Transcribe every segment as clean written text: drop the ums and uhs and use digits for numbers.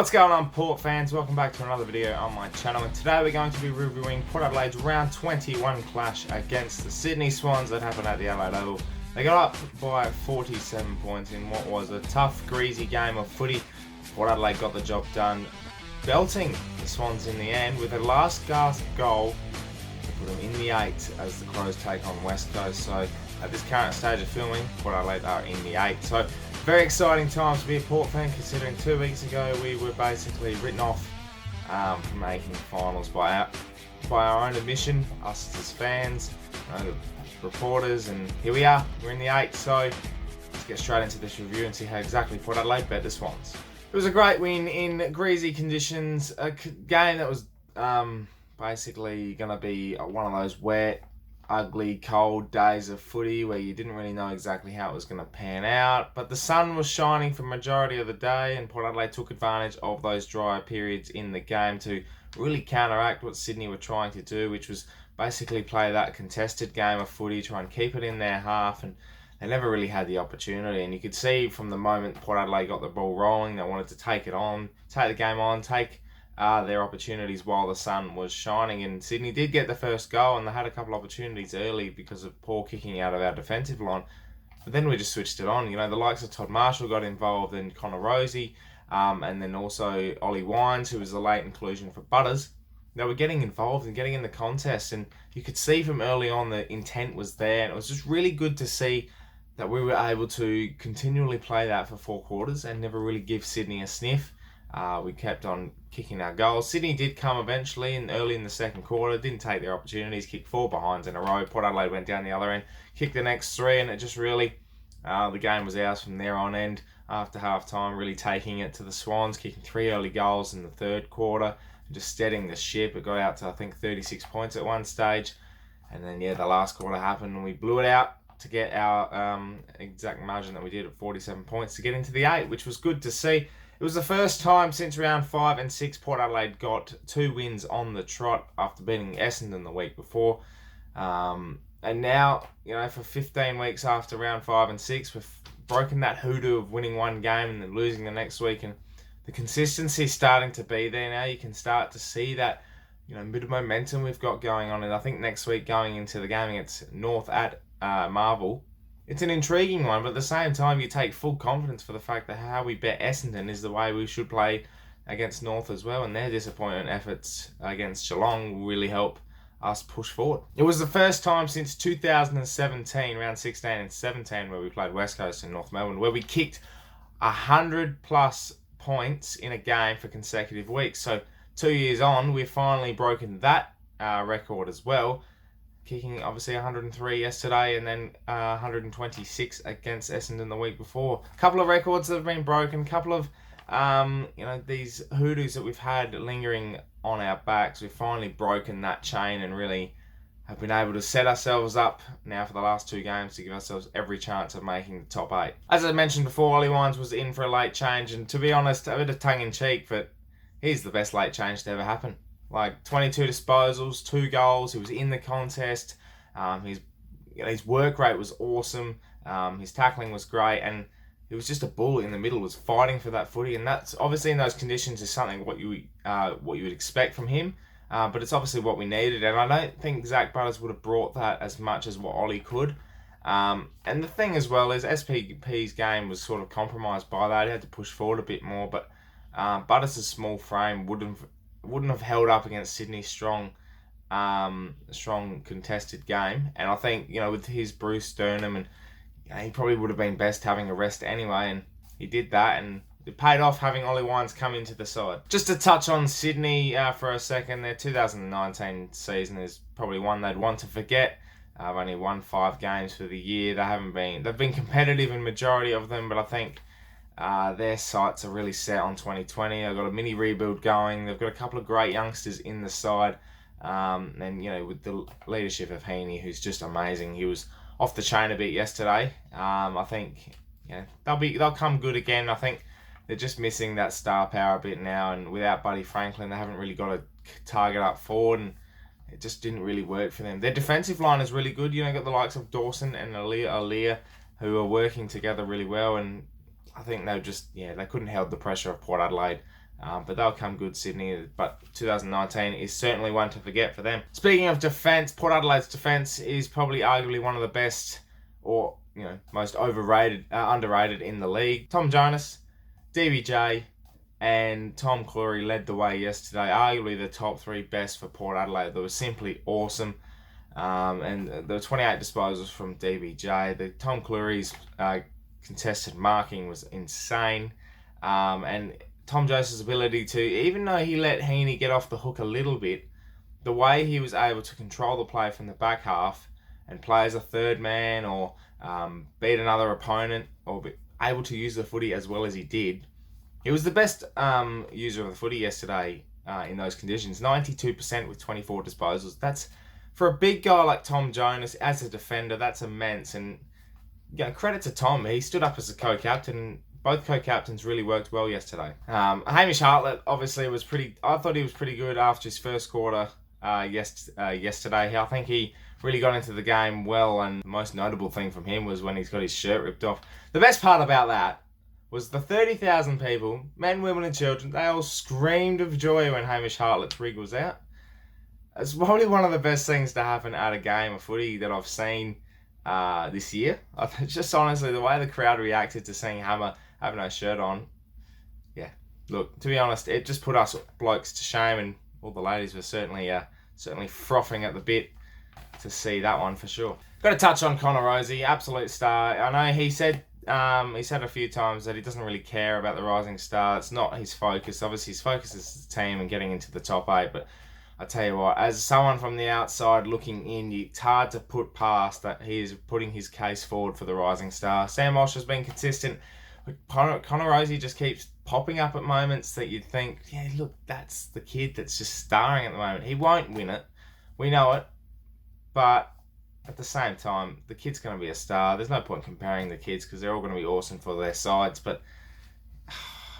What's going on, Port fans? Welcome back to another video on my channel, and today we're going to be reviewing Port Adelaide's round 21 clash against the Sydney Swans that happened at the Adelaide Oval. They got up by 47 points in what was a tough, greasy game of footy. Port Adelaide got the job done, belting the Swans in the end with a last gasp goal to put them in the 8 as the Crows take on West Coast. So at this current stage of filming, Port Adelaide are in the 8. So very exciting times to be a Port fan, considering 2 weeks ago we were basically written off from making finals by our own admission, us as fans, reporters, and here we are, we're in the 8. So let's get straight into this review and see how exactly Port Adelaide bet the Swans. It was a great win in greasy conditions, a game that was basically going to be one of those wet, ugly, cold days of footy where you didn't really know exactly how it was going to pan out, but the sun was shining for the majority of the day, and Port Adelaide took advantage of those drier periods in the game to really counteract what Sydney were trying to do, which was basically play that contested game of footy, try and keep it in their half, and they never really had the opportunity. And you could see from the moment Port Adelaide got the ball rolling, they wanted to take it on, take the game on, take their opportunities while the sun was shining. And Sydney did get the first goal, and they had a couple of opportunities early because of poor kicking out of our defensive line. But then we just switched it on. You know, the likes of Todd Marshall got involved, and Connor Rosie, and then also Ollie Wines, who was a late inclusion for Butters. They were getting involved and getting in the contest, and you could see from early on the intent was there, and it was just really good to see that we were able to continually play that for 4 quarters and never really give Sydney a sniff. We kept on kicking our goals. Sydney did come eventually, and early in the second quarter, didn't take their opportunities, kicked 4 behinds in a row. Port Adelaide went down the other end, kicked the next 3, and it just really, the game was ours from there on end. After half time, really taking it to the Swans, kicking 3 early goals in the third quarter, and just steadying the ship. It got out to, I think, 36 points at one stage. And then, yeah, the last quarter happened, and we blew it out to get our exact margin that we did at 47 points to get into the 8, which was good to see. It was the first time since round 5 and 6 Port Adelaide got 2 wins on the trot after beating Essendon the week before. And now, you know, for 15 weeks after round 5 and 6, we've broken that hoodoo of winning one game and then losing the next week. And the consistency is starting to be there now. You can start to see that, you know, bit of momentum we've got going on. And I think next week, going into the game against North at Marvel, it's an intriguing one, but at the same time, you take full confidence for the fact that how we bet Essendon is the way we should play against North as well, and their disappointing efforts against Geelong will really help us push forward. It was the first time since 2017, round 16 and 17, where we played West Coast and North Melbourne, where we kicked 100+ points in a game for consecutive weeks. So 2 years on, we've finally broken that record as well, kicking obviously 103 yesterday, and then 126 against Essendon the week before. A couple of records that have been broken, a couple of you know, these hoodoos that we've had lingering on our backs. We've finally broken that chain and really have been able to set ourselves up now for the last 2 games to give ourselves every chance of making the top 8. As I mentioned before, Ollie Wines was in for a late change, and to be honest, a bit of tongue-in-cheek, but he's the best late change to ever happen. Like 22 disposals, 2 goals. He was in the contest. His work rate was awesome. His tackling was great, and he was just a bull in the middle. Was fighting for that footy, and that's obviously in those conditions is something what you would expect from him. But it's obviously what we needed, and I don't think Zach Butters would have brought that as much as what Ollie could. And the thing as well is SPP's game was sort of compromised by that. He had to push forward a bit more, but Butters' small frame wouldn't have held up against Sydney's strong contested game. And I think, you know, with his Bruce sternum, and you know, he probably would have been best having a rest anyway, and he did that, and it paid off having Ollie Wines come into the side. Just to touch on Sydney for a second, their 2019 season is probably one they'd want to forget. I've only won 5 games for the year. They've been competitive in majority of them, but I think their sights are really set on 2020. They've got a mini rebuild going. They've got a couple of great youngsters in the side. And, you know, with the leadership of Heaney, who's just amazing. He was off the chain a bit yesterday. I think, you know, they'll come good again. I think they're just missing that star power a bit now. And without Buddy Franklin, they haven't really got a target up forward. And it just didn't really work for them. Their defensive line is really good. You know, got the likes of Dawson and Aaliyah who are working together really well. And I think they couldn't hold the pressure of Port Adelaide But they'll come good, Sydney. But 2019 is certainly one to forget for them. Speaking of defence, Port Adelaide's defence is probably arguably one of the best, or most underrated in the league. Tom Jonas, DBJ, and Tom Cleary led the way yesterday. Arguably the top three best for Port Adelaide. They were simply awesome. And there were 28 disposals from DBJ. Tom Cleary's contested marking was insane. And Tom Joseph's ability to, even though he let Heaney get off the hook a little bit, the way he was able to control the play from the back half and play as a third man, or beat another opponent, or be able to use the footy as well as he did. He was the best user of the footy yesterday in those conditions. 92% with 24 disposals. That's, for a big guy like Tom Jonas as a defender, that's immense. And credit to Tom. He stood up as a co-captain. Both co-captains really worked well yesterday. Hamish Hartlett obviously was pretty. I thought he was pretty good after his first quarter yesterday. I think he really got into the game well, and the most notable thing from him was when he's got his shirt ripped off. The best part about that was the 30,000 people, men, women and children, they all screamed of joy when Hamish Hartlett's rig was out. It's probably one of the best things to happen at a game of footy that I've seen this year. Just honestly, the way the crowd reacted to seeing Hammer have no shirt on. Yeah, look, to be honest, it just put us blokes to shame, and all the ladies were certainly frothing at the bit to see that one for sure. Got to touch on Connor Rozee, absolute star. I know he said a few times that he doesn't really care about the Rising Star. It's not his focus. Obviously, his focus is the team and getting into the top 8. But I tell you what, as someone from the outside looking in, it's hard to put past that he is putting his case forward for the Rising Star. Sam Walsh has been consistent. Connor Rozee just keeps popping up at moments that you'd think, yeah, look, that's the kid that's just starring at the moment. He won't win it. We know it. But at the same time, the kid's going to be a star. There's no point comparing the kids because they're all going to be awesome for their sides. But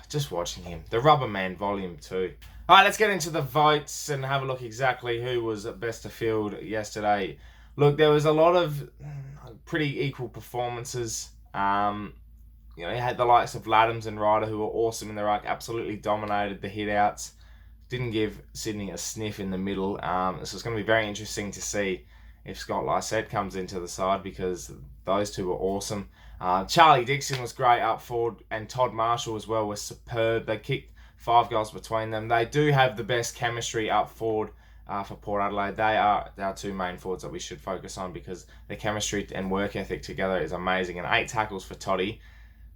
just watching him. The Rubber Man Volume 2. All right, let's get into the votes and have a look exactly who was best of field yesterday. Look, there was a lot of pretty equal performances. You had the likes of Laddams and Ryder, who were awesome in the ruck, absolutely dominated the hit-outs. Didn't give Sydney a sniff in the middle. So it's going to be very interesting to see if Scott Lysette comes into the side, because those two were awesome. Charlie Dixon was great up forward, and Todd Marshall as well was superb. They kicked 5 goals between them. They do have the best chemistry up forward for Port Adelaide. They are our 2 main forwards that we should focus on, because their chemistry and work ethic together is amazing. And 8 tackles for Toddy,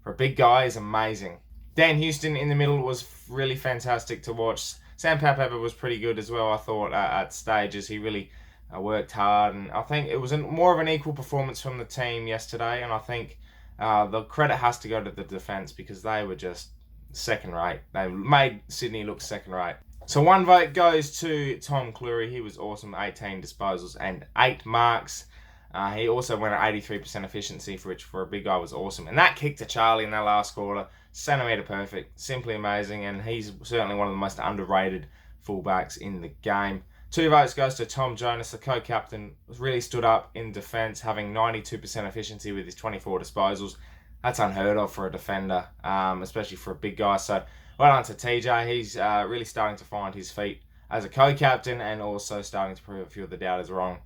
for a big guy, is amazing. Dan Houston in the middle was really fantastic to watch. Sam Papepper was pretty good as well, I thought, at stages. He really worked hard, and I think it was more of an equal performance from the team yesterday, and I think the credit has to go to the defence, because they were just second rate. They made Sydney look second rate. So 1 vote goes to Tom Cleary. He was awesome, 18 disposals and 8 marks. He also went at 83% efficiency, which for a big guy was awesome. And that kick to Charlie in that last quarter, centimetre perfect, simply amazing. And he's certainly one of the most underrated fullbacks in the game. 2 votes goes to Tom Jonas, the co-captain. Really stood up in defence, having 92% efficiency with his 24 disposals. That's unheard of for a defender, especially for a big guy. So well done to TJ. He's really starting to find his feet as a co-captain, and also starting to prove a few of the doubters wrong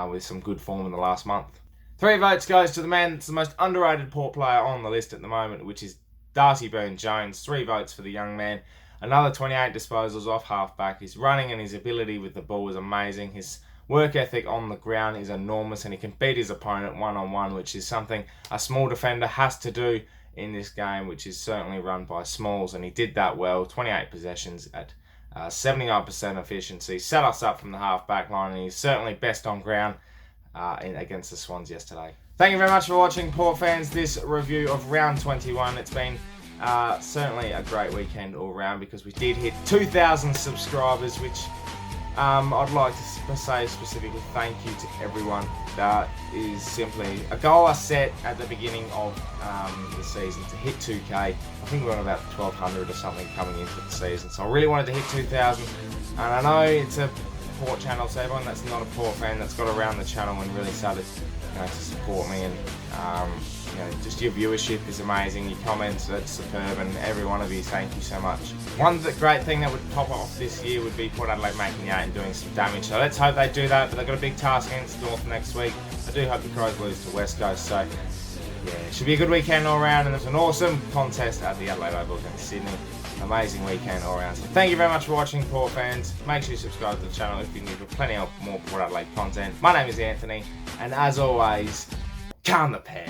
with some good form in the last month. 3 votes goes to the man that's the most underrated Port player on the list at the moment, which is Darcy Byrne-Jones. 3 votes for the young man. Another 28 disposals off halfback. His running and his ability with the ball is amazing. His work ethic on the ground is enormous, and he can beat his opponent one-on-one, which is something a small defender has to do in this game, which is certainly run by Smalls, and he did that well. 28 possessions at 79% efficiency. Set us up from the half-back line, and he's certainly best on ground against the Swans yesterday. Thank you very much for watching, Port fans, this review of round 21. It's been certainly a great weekend all round, because we did hit 2,000 subscribers, which I'd like to say specifically thank you to everyone. That is simply a goal I set at the beginning of the season, to hit 2K. I think we're on about 1,200 or something coming into the season, so I really wanted to hit 2,000, and I know it's a support channel, so everyone that's not a Paw fan that's got around the channel and really started to support me, and just your viewership is amazing, your comments are superb, and every one of you, thank you so much. One great thing that would pop off this year would be Port Adelaide making the 8 and doing some damage, so let's hope they do that. But they've got a big task against North next week. I do hope the Crows lose to West Coast, so yeah, it should be a good weekend all around, and there's an awesome contest at the Adelaide Oval against Sydney. Amazing weekend all around. So thank you very much for watching, Paw fans. Make sure you subscribe to the channel if you need for plenty of more Port Adelaide content. My name is Anthony, and as always, calm the pair.